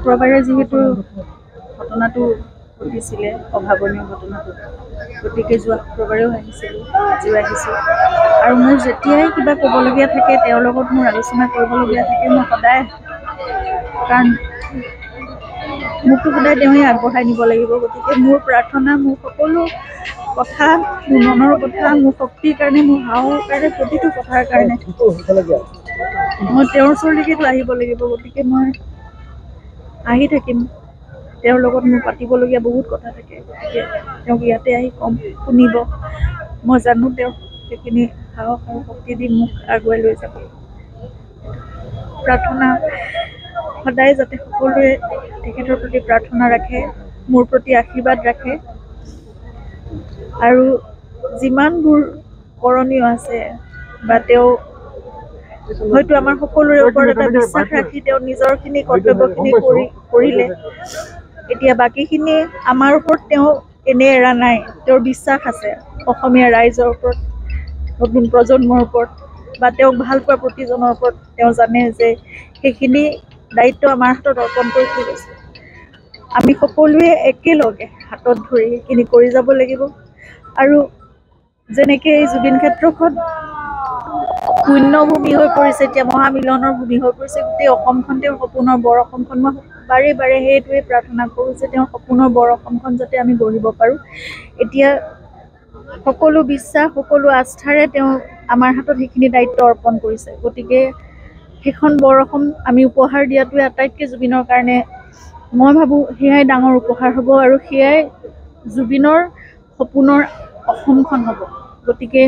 শুক্ৰবাৰে যিহেতু ঘটনাটো ঘটিছিলে অভাৱনীয় ঘটনাটো, গতিকে যোৱা শুক্ৰবাৰেও আহিছিলোঁ, আজিও আহিছোঁ। আৰু মোৰ যেতিয়াই কিবা ক'বলগীয়া থাকে, তেওঁৰ লগত মোৰ আলোচনা কৰিবলগীয়া থাকে, মই সদায়, কাৰণ মোকতো সদায় তেওঁৱে আগবঢ়াই নিব লাগিব। গতিকে মোৰ প্ৰাৰ্থনা, মোৰ সকলো কথা, মোৰ মনৰ কথা, মোৰ শক্তিৰ কাৰণে, মোৰ সাহসৰ কাৰণে, প্ৰতিটো কথাৰ কাৰণে মই তেওঁৰ ওচৰলৈকেতো আহিব লাগিব। গতিকে মই আহি থাকিম। তেওঁৰ লগত মোৰ পাতিবলগীয়া বহুত কথা থাকে, গতিকে তেওঁক ইয়াতে আহি কম, শুনিব। মই জানো তেওঁ সেইখিনি সাহস আৰু শক্তি দি মোক আগুৱাই লৈ যাব। প্ৰাৰ্থনা সদায় যাতে সকলোৱে তেখেতৰ প্ৰতি প্ৰাৰ্থনা ৰাখে, মোৰ প্ৰতি আশীৰ্বাদ ৰাখে, আৰু যিমানবোৰ কৰণীয় আছে বা তেওঁ হয়তো আমাৰ সকলোৰে ওপৰত এটা বিশ্বাস ৰাখি তেওঁ নিজৰখিনি কৰ্তব্যখিনি কৰিলে। এতিয়া বাকীখিনি আমাৰ ওপৰত তেওঁ এনে এৰা নাই, তেওঁৰ বিশ্বাস আছে অসমীয়া ৰাইজৰ ওপৰত, নতুন প্ৰজন্মৰ ওপৰত বা তেওঁক ভাল পোৱা প্ৰতিজনৰ ওপৰত। তেওঁ জানে যে সেইখিনি দায়িত্ব আমাৰ হাতত অৰ্পণ কৰি থৈ গৈছে। আমি সকলোৱে একেলগে হাতত ধৰি সেইখিনি কৰি যাব লাগিব। আৰু যেনেকে এই জুবিন ক্ষেত্ৰখন পুণ্যভূমি হৈ পৰিছে, এতিয়া মহামিলনৰ ভূমি হৈ পৰিছে, গোটেই অসমখন তেওঁৰ সপোনৰ বৰ অসমখন। মই বাৰে বাৰে সেইটোৱে প্ৰাৰ্থনা কৰোঁ যে তেওঁৰ সপোনৰ বৰ অসমখন যাতে আমি গঢ়িব পাৰোঁ। এতিয়া সকলো বিশ্বাস, সকলো আস্থাৰে তেওঁ আমাৰ হাতত সেইখিনি দায়িত্ব অৰ্পণ কৰিছে। গতিকে সেইখন বৰ অসম আমি উপহাৰ দিয়াটোৱে আটাইতকৈ জুবিনৰ কাৰণে, মই ভাবোঁ সেয়াই ডাঙৰ উপহাৰ হ'ব, আৰু সেয়াই জুবিনৰ সপোনৰ অসমখন হ'ব। গতিকে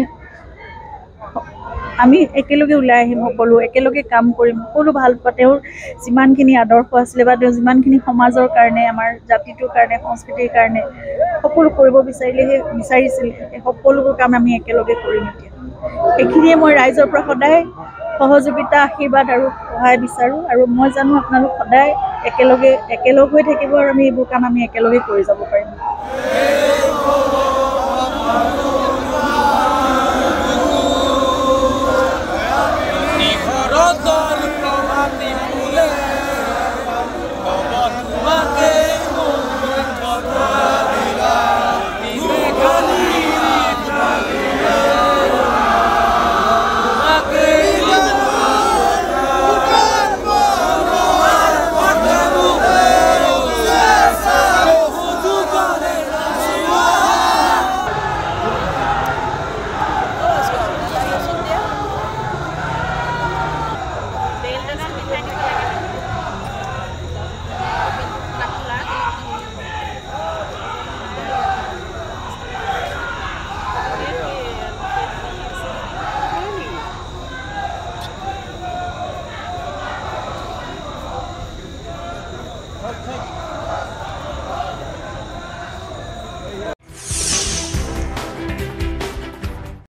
আমি একেলগে ওলাই আহিম, সকলো একেলগে কাম কৰিম, সকলো ভাল পোৱা তেওঁৰ যিমানখিনি আদৰ্শ আছিলে বা তেওঁ যিমানখিনি সমাজৰ কাৰণে, আমাৰ জাতিটোৰ কাৰণে, সংস্কৃতিৰ কাৰণে সকলো কৰিব বিচাৰিছিলে, সেই সকলোবোৰ কাম আমি একেলগে কৰিম। এতিয়া সেইখিনিয়ে মই ৰাইজৰ পৰা সদায় সহযোগিতা, আশীৰ্বাদ আৰু সহায় বিচাৰোঁ। আৰু মই জানো আপোনালোক সদায় একেলগ হৈ থাকিব, আৰু আমি এইবোৰ কাম আমি একেলগে কৰি যাব পাৰিম।